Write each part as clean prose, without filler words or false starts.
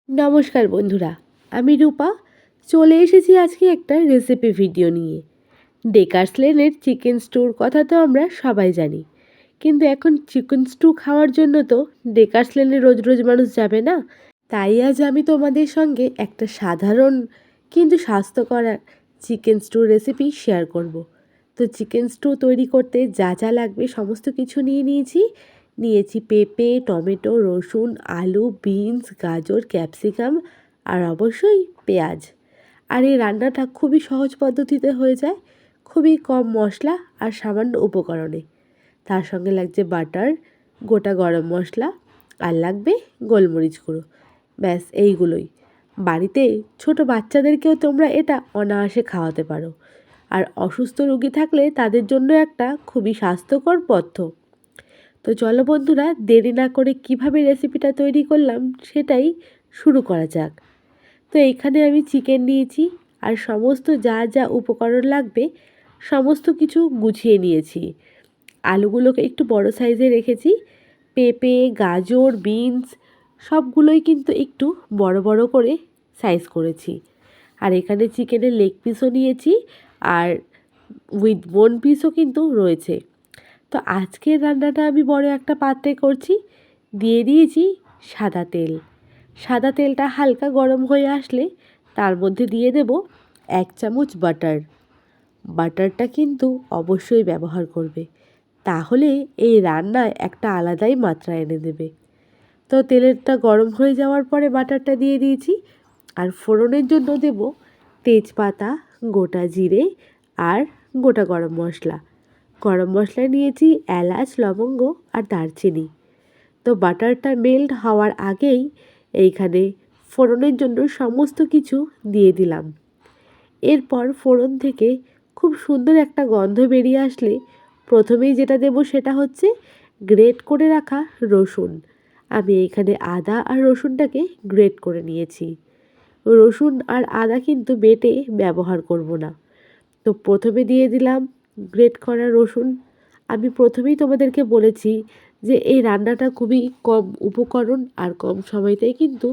নমস্কার বন্ধুরা, আমি রূপা। চলে এসেছি আজকে একটা রেসিপি ভিডিও নিয়ে। ডেকার্স লেনের চিকেন স্টুর কথা তো আমরা সবাই জানি, কিন্তু এখন চিকেন স্টু খাওয়ার জন্য তো ডেকার্স লেনে রোজ রোজ মানুষ যাবে না। তাই আজ আমি তোমাদের সঙ্গে একটা সাধারণ কিন্তু স্বাস্থ্যকর চিকেন স্টুর রেসিপি শেয়ার করব। তো চিকেন স্টু তৈরি করতে যা যা লাগবে সমস্ত কিছু নিয়েছি পেঁপে, টমেটো, রসুন, আলু, বিনস, গাজর, ক্যাপসিকাম আর অবশ্যই পেঁয়াজ। আর এই রান্নাটা খুবই সহজ পদ্ধতিতে হয়ে যায়, খুবই কম মশলা আর সামান্য উপকরণে। তার সঙ্গে লাগছে বাটার, গোটা গরম মশলা আর লাগবে গোলমরিচ গুঁড়ো। ব্যাস এইগুলোই। বাড়িতে ছোট বাচ্চাদেরকেও তোমরা এটা অনায়াসে খাওয়াতে পারো। আর অসুস্থ রোগী থাকলে তাদের জন্য একটা খুবই স্বাস্থ্যকর পথ্য। তো চলো বন্ধুরা, দেরি না করে কিভাবে রেসিপিটা তৈরি করলাম সেটাই শুরু করা যাক। তো এইখানে আমি চিকেন নিয়েছি আর সমস্ত যা যা উপকরণ লাগবে সমস্ত কিছু গুছিয়ে নিয়েছি। আলুগুলোকে একটু বড় সাইজে রেখেছি। পেঁপে, গাজর, বিনস সবগুলোই কিন্তু একটু বড় বড় করে সাইজ করেছি। আর এখানে চিকেনের লেগ পিসও নিয়েছি আর উইথ বোন পিসও কিন্তু রয়েছে। তো আজকের রান্নাটা আমি বড় একটা পাত্রে করছি। দিয়ে দিয়েছি সাদা তেল। সাদা তেলটা হালকা গরম হয়ে আসলে তার মধ্যে দিয়ে দেব 1 চামচ বাটার। বাটারটা কিন্তু অবশ্যই ব্যবহার করবে, তাহলে এই রান্নায় একটা আলাদাই মাত্রা এনে দেবে। তো তেলটা গরম হয়ে যাওয়ার পরে বাটারটা দিয়ে দিয়েছি। আর ফোড়নের জন্য দেব তেজপাতা, গোটা জিরে আর গোটা গরম মশলা। গরম মশলা নিয়েছি এলাচ, লবঙ্গ আর দারচিনি। তো বাটারটা মেল্ট হওয়ার আগেই এইখানে ফোড়নের জন্য সমস্ত কিছু দিয়ে দিলাম। এরপর ফোড়ন থেকে খুব সুন্দর একটা গন্ধ বেরিয়ে আসলে প্রথমেই যেটা দেব সেটা হচ্ছে গ্রেট করে রাখা রসুন। আমি এইখানে আদা আর রসুনটাকে গ্রেট করে নিয়েছি। রসুন আর আদা কিন্তু বেটে ব্যবহার করব না। তো প্রথমে দিয়ে দিলাম গ্রেট করা রসুন। আমি প্রথমেই তোমাদেরকে বলেছি যে এই রান্নাটা খুবই কম উপকরণ আর কম সময়তেই কিন্তু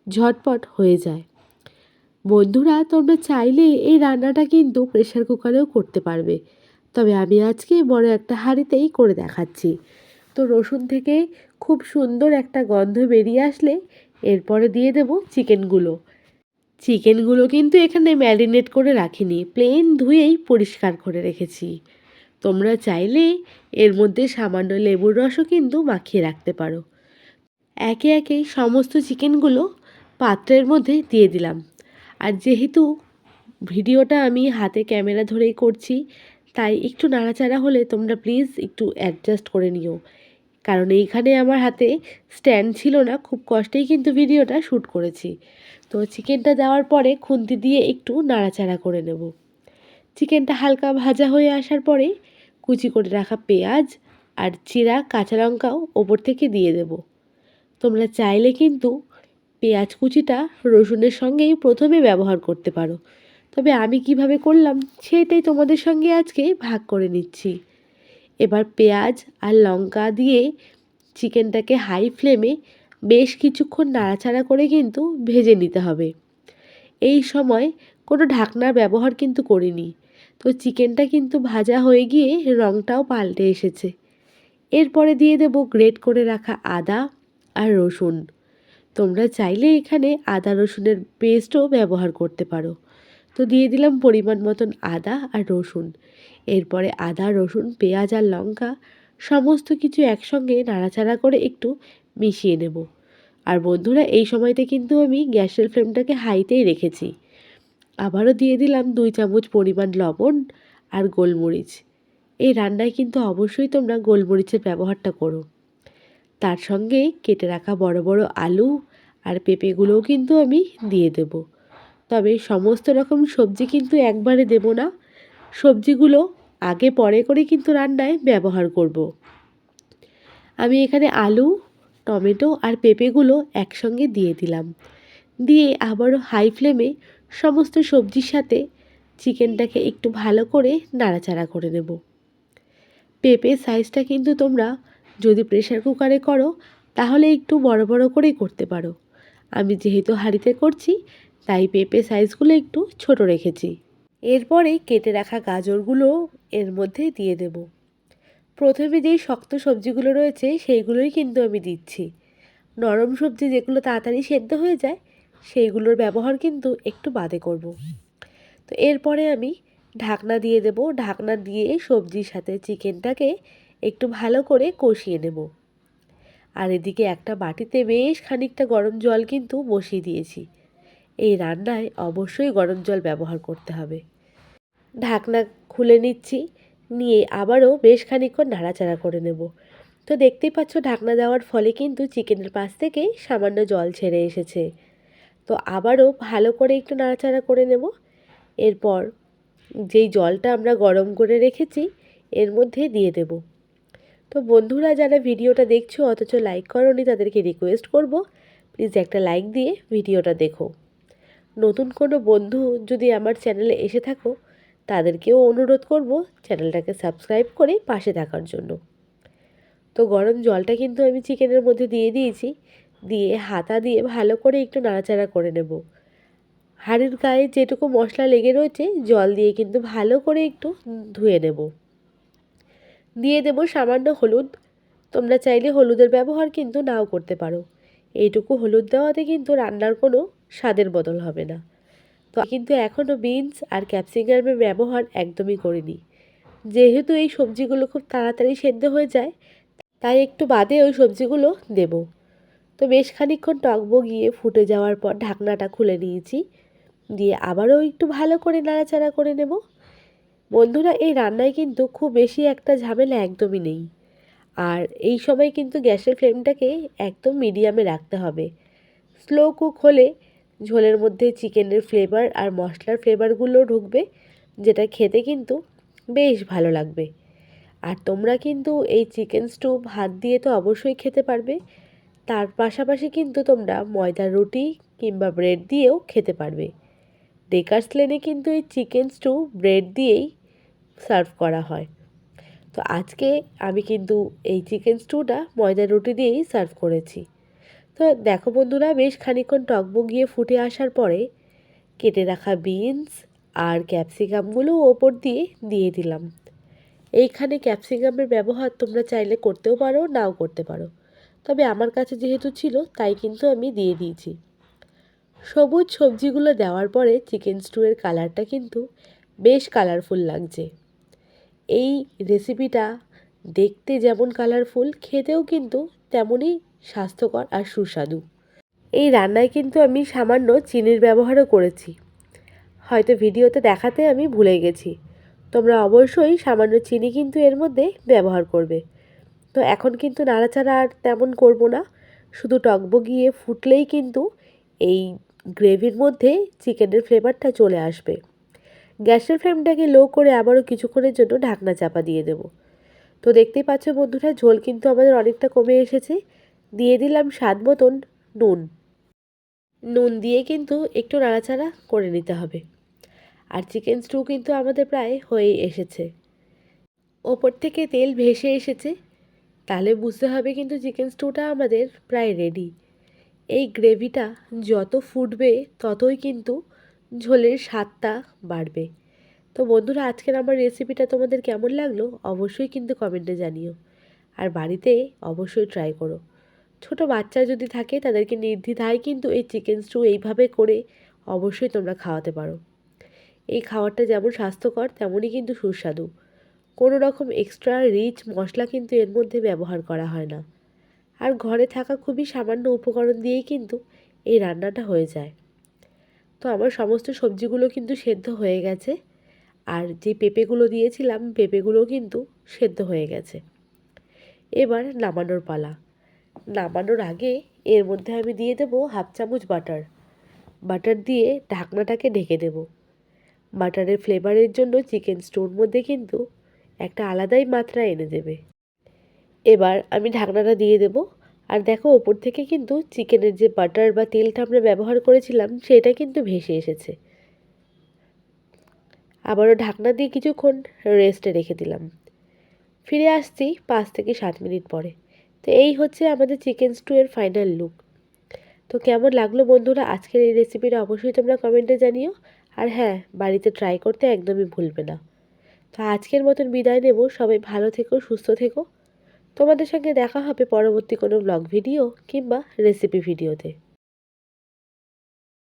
ঝটপট হয়ে যায়। বন্ধুরা, তোমরা চাইলে এই রান্নাটা কিন্তু প্রেসার কুকারেও করতে পারবে, তবে আমি আজকে বড় একটা হাঁড়িতেই করে দেখাচ্ছি। তো রসুন থেকে খুব সুন্দর একটা গন্ধ বেরিয়ে আসলে এরপরে দিয়ে দেব চিকেনগুলো। চিকেনগুলো কিন্তু এখানে ম্যারিনেট করে রাখিনি, প্লেন ধুয়েই পরিষ্কার করে রেখেছি। তোমরা চাইলে এর মধ্যে সামান্য লেবুর রসও কিন্তু মাখিয়ে রাখতে পারো। একে একে সমস্ত চিকেনগুলো পাত্রের মধ্যে দিয়ে দিলাম। আর যেহেতু ভিডিওটা আমি হাতে ক্যামেরা ধরেই করছি, তাই একটু নাড়াচাড়া হলে তোমরা প্লিজ একটু অ্যাডজাস্ট করে নিও, কারণ এইখানে আমার হাতে স্ট্যান্ড ছিল না, খুব কষ্টেই কিন্তু ভিডিওটা শ্যুট করেছি। তো চিকেনটা দেওয়ার পরে খুন্তি দিয়ে একটু নাড়াচাড়া করে নেব। চিকেনটা হালকা ভাজা হয়ে আসার পরে কুচি করে রাখা পেঁয়াজ আর চিরা কাঁচা লঙ্কাও ওপর থেকে দিয়ে দেব। তোমরা চাইলে কিন্তু পেঁয়াজ কুচিটা রসুনের সঙ্গেই প্রথমে ব্যবহার করতে পারো, তবে আমি কিভাবে করলাম সেটাই তোমাদের সঙ্গে আজকে ভাগ করে নিচ্ছি। এবার পেঁয়াজ আর লঙ্কা দিয়ে চিকেনটাকে হাই ফ্লেমে বেশ কিছুক্ষণ নাড়াচাড়া করে কিন্তু ভেজে নিতে হবে। এই সময় কোনো ঢাকনার ব্যবহার কিন্তু করিনি। তো চিকেনটা কিন্তু ভাজা হয়ে গিয়ে রঙটাও পাল্টে এসেছে। এরপরে দিয়ে দেব গ্রেট করে রাখা আদা আর রসুন। তোমরা চাইলে এখানে আদা রসুনের পেস্টও ব্যবহার করতে পারো। তো দিয়ে দিলাম পরিমাণ মতন আদা আর রসুন। এরপরে আদা, রসুন, পেঁয়াজ আর লঙ্কা সমস্ত কিছু একসঙ্গে নাড়াচাড়া করে একটু মিশিয়ে নেব। আর বন্ধুরা, এই সময়তে কিন্তু আমি গ্যাসের ফ্লেমটাকে হাইতেই রেখেছি। আবারও দিয়ে দিলাম 2 চামচ পরিমাণ লবণ আর গোলমরিচ। এই রান্নায় কিন্তু অবশ্যই তোমরা গোলমরিচের ব্যবহারটা করো। তার সঙ্গে কেটে রাখা বড় বড় আলু আর পেঁপেগুলোও কিন্তু আমি দিয়ে দেব। তবে সমস্ত রকম সবজি কিন্তু একবারে দেব না, সবজিগুলো আগে পরে করে কিন্তু রান্নায় ব্যবহার করব। আমি এখানে আলু, টমেটো আর পেঁপেগুলো একসঙ্গে দিয়ে দিলাম। দিয়ে আবারও হাই ফ্লেমে সমস্ত সবজির সাথে চিকেনটাকে একটু ভালো করে নাড়াচাড়া করে নেব। পেঁপের সাইজটা কিন্তু তোমরা যদি প্রেসার কুকারে করো তাহলে একটু বড় বড় করেই করতে পারো। আমি যেহেতু হাঁড়িতে করছি তাই পেঁপে সাইজগুলো একটু ছোট রেখেছি। এরপরে কেটে রাখা গাজরগুলো এর মধ্যে দিয়ে দেব। প্রথমে যেই শক্ত সবজিগুলো রয়েছে সেইগুলোই কিন্তু আমি দিচ্ছি। নরম সবজি যেগুলো তাড়াতাড়ি সেদ্ধ হয়ে যায় সেইগুলোর ব্যবহার কিন্তু একটু বাদে করব। তো এরপরে আমি ঢাকনা দিয়ে দেব। ঢাকনা দিয়ে সবজির সাথে চিকেনটাকে একটু ভালো করে কষিয়ে নেব। আর এদিকে একটা বাটিতে বেশ খানিকটা গরম জল কিন্তু বসিয়ে দিয়েছি। এই রান্নায় অবশ্যই গরম জল ব্যবহার করতে হবে। ঢাকনা খুলে নিচ্ছি, নিয়ে আবারও বেশ খানিকক্ষণ নাড়াচাড়া করে নেব। তো দেখতেই পাচ্ছ ঢাকনা দেওয়ার ফলে কিন্তু চিকেনের পাশ থেকে সামান্য জল ছেড়ে এসেছে। তো আবারও ভালো করে একটু নাড়াচাড়া করে নেব। এরপর যেই জলটা আমরা গরম করে রেখেছি এর মধ্যে দিয়ে দেব। তো বন্ধুরা যারা ভিডিওটা দেখছো অথচ লাইক করোনি তাদেরকে রিকোয়েস্ট করব, প্লিজ একটা লাইক দিয়ে ভিডিওটা দেখো। নতুন কোনো বন্ধু যদি আমার চ্যানেলে এসে থাকো তাদেরকেও অনুরোধ করব চ্যানেলটাকে সাবস্ক্রাইব করে পাশে থাকার জন্য। তো গরম জলটা কিন্তু আমি চিকেনের মধ্যে দিয়ে দিয়েছি, দিয়ে হাতা দিয়ে ভালো করে একটু নাড়াচাড়া করে নেব। হাঁড়ির গায়ে যেটুকু মশলা লেগে রয়েছে জল দিয়ে কিন্তু ভালো করে একটু ধুয়ে নেব। দিয়ে দেব সামান্য হলুদ। তোমরা চাইলে হলুদের ব্যবহার কিন্তু নাও করতে পারো। এইটুকু হলুদ দেওয়াতে কিন্তু রান্নার কোনো স্বাদের বদল হবে না। তো কিন্তু এখনও বিনস আর ক্যাপসিকামের ব্যবহার একদমই করিনি। যেহেতু এই সবজিগুলো খুব তাড়াতাড়ি সেদ্ধ হয়ে যায় তাই একটু বাদে ওই সবজিগুলো দেব। তো বেশ খানিকক্ষণ টকবগিয়ে ফুটে যাওয়ার পর ঢাকনাটা খুলে নিয়েছি, দিয়ে আবারও একটু ভালো করে নাড়াচাড়া করে নেব। বন্ধুরা এই রান্নায় কিন্তু খুব বেশি একটা ঝামেলা একদমই নেই। আর এই সময় কিন্তু গ্যাসের ফ্লেমটাকে একদম মিডিয়ামে রাখতে হবে। স্লো কুক হলে ঝোলের মধ্যে চিকেনের ফ্লেভার আর মশলার ফ্লেভারগুলো ঢুকবে, যেটা খেতে কিন্তু বেশ ভালো লাগবে। আর তোমরা কিন্তু এই চিকেন স্টু ভাত দিয়ে তো অবশ্যই খেতে পারবে, তার পাশাপাশি কিন্তু তোমরা ময়দার রুটি কিংবা ব্রেড দিয়েও খেতে পারবে। ডেকার্স লেনে কিন্তু এই চিকেন স্টু ব্রেড দিয়েই সার্ভ করা হয়। তো আজকে আমি কিন্তু এই চিকেন স্টুটা ময়দার রুটি দিয়েই সার্ভ করেছি। তো দেখো বন্ধুরা বেশ খানিকক্ষণ টকবগিয়ে ফুটে আসার পরে কেটে রাখা বিনস আর ক্যাপসিকামগুলো ওপর দিয়ে দিলাম। এইখানে ক্যাপসিকামের ব্যবহার তোমরা চাইলে করতেও পারো নাও করতে পারো, তবে আমার কাছে যেহেতু ছিল তাই কিন্তু আমি দিয়ে দিয়েছি। সবুজ সবজিগুলো দেওয়ার পরে চিকেন স্টুয়ের কালারটা কিন্তু বেশ কালারফুল লাগছে। এই রেসিপিটা দেখতে যেমন কালারফুল, খেতেও কিন্তু তেমনই স্বাস্থ্যকর আর সুস্বাদু। এই রান্নায় কিন্তু আমি সামান্য চিনির ব্যবহারও করেছি, হয়তো ভিডিওতে দেখাতে আমি ভুলে গেছি। তোমরা অবশ্যই সামান্য চিনি কিন্তু এর মধ্যে ব্যবহার করবে। তো এখন কিন্তু নাড়াচাড়া আর তেমন করব না, শুধু টকবগিয়ে ফুটলেই কিন্তু এই গ্রেভির মধ্যে চিকেনের ফ্লেভারটা চলে আসবে। গ্যাসের ফ্লেমটাকে লো করে আবারও কিছুক্ষণের জন্য ঢাকনা চাপা দিয়ে দেব। তো দেখতেই পাচ্ছ বন্ধুরা ঝোল কিন্তু আমাদের অনেকটা কমে এসেছে। দিয়ে দিলাম স্বাদ মতন নুন। নুন দিয়ে কিন্তু একটু নাড়াচাড়া করে নিতে হবে। আর চিকেন স্টু কিন্তু আমাদের প্রায় হয়েই এসেছে। ওপর থেকে তেল ভেসে এসেছে, তাহলে বুঝতে হবে কিন্তু চিকেন স্টুটা আমাদের প্রায় রেডি। এই গ্রেভিটা যত ফুটবে ততই কিন্তু ঝোলের স্বাদটা বাড়বে। তো বন্ধুরা আজকের আমার রেসিপিটা তোমাদের কেমন লাগলো অবশ্যই কিন্তু কমেন্টে জানিও। আর বাড়িতে অবশ্যই ট্রাই করো। ছোট বাচ্চা যদি থাকে তাদেরকে নির্দ্বিধায় কিন্তু এই চিকেন স্টু এইভাবে করে অবশ্যই তোমরা খাওয়াতে পারো। এই খাবারটা যেমন স্বাস্থ্যকর তেমনই কিন্তু সুস্বাদু। কোনো রকম এক্সট্রা রিচ মশলা কিন্তু এর মধ্যে ব্যবহার করা হয় না। আর ঘরে থাকা খুবই সামান্য উপকরণ দিয়েই কিন্তু এই রান্নাটা হয়ে যায়। তো আমার সমস্ত সবজিগুলো কিন্তু সেদ্ধ হয়ে গেছে, আর যে পেঁপেগুলো দিয়েছিলাম পেঁপেগুলো কিন্তু সেদ্ধ হয়ে গেছে। এবার নামানোর পালা। নামানোর আগে এর মধ্যে আমি দিয়ে দেবো 1/2 চামচ বাটার। বাটার দিয়ে ঢাকনাটাকে ঢেকে দেব। বাটারের ফ্লেভারের জন্য চিকেন স্টুর মধ্যে কিন্তু একটা আলাদাই মাত্রা এনে দেবে। এবার আমি ঢাকনাটা দিয়ে দেব। আর দেখো ওপর থেকে কিন্তু চিকেনের যে বাটার বা তেলটা আমরা ব্যবহার করেছিলাম সেটা কিন্তু ভেসে এসেছে। আবারও ঢাকনা দিয়ে কিছুক্ষণ রেস্টে রেখে দিলাম। ফিরে আসছি 5 থেকে 7 মিনিট পরে। তো এই হচ্ছে আমাদের চিকেন স্টু এর ফাইনাল লুক। তো কেমন লাগলো বন্ধুরা আজকের এই রেসিপিটা অবশ্যই তোমরা কমেন্টে জানিও। আর হ্যাঁ, বাড়িতে ট্রাই করতে একদমই ভুলবে না। তো আজকের মতন বিদায় নেব। সবাই ভালো থেকো, সুস্থ থেকো। তোমাদের সঙ্গে দেখা হবে পরবর্তী কোনো ব্লগ ভিডিও কিংবা রেসিপি ভিডিওতে।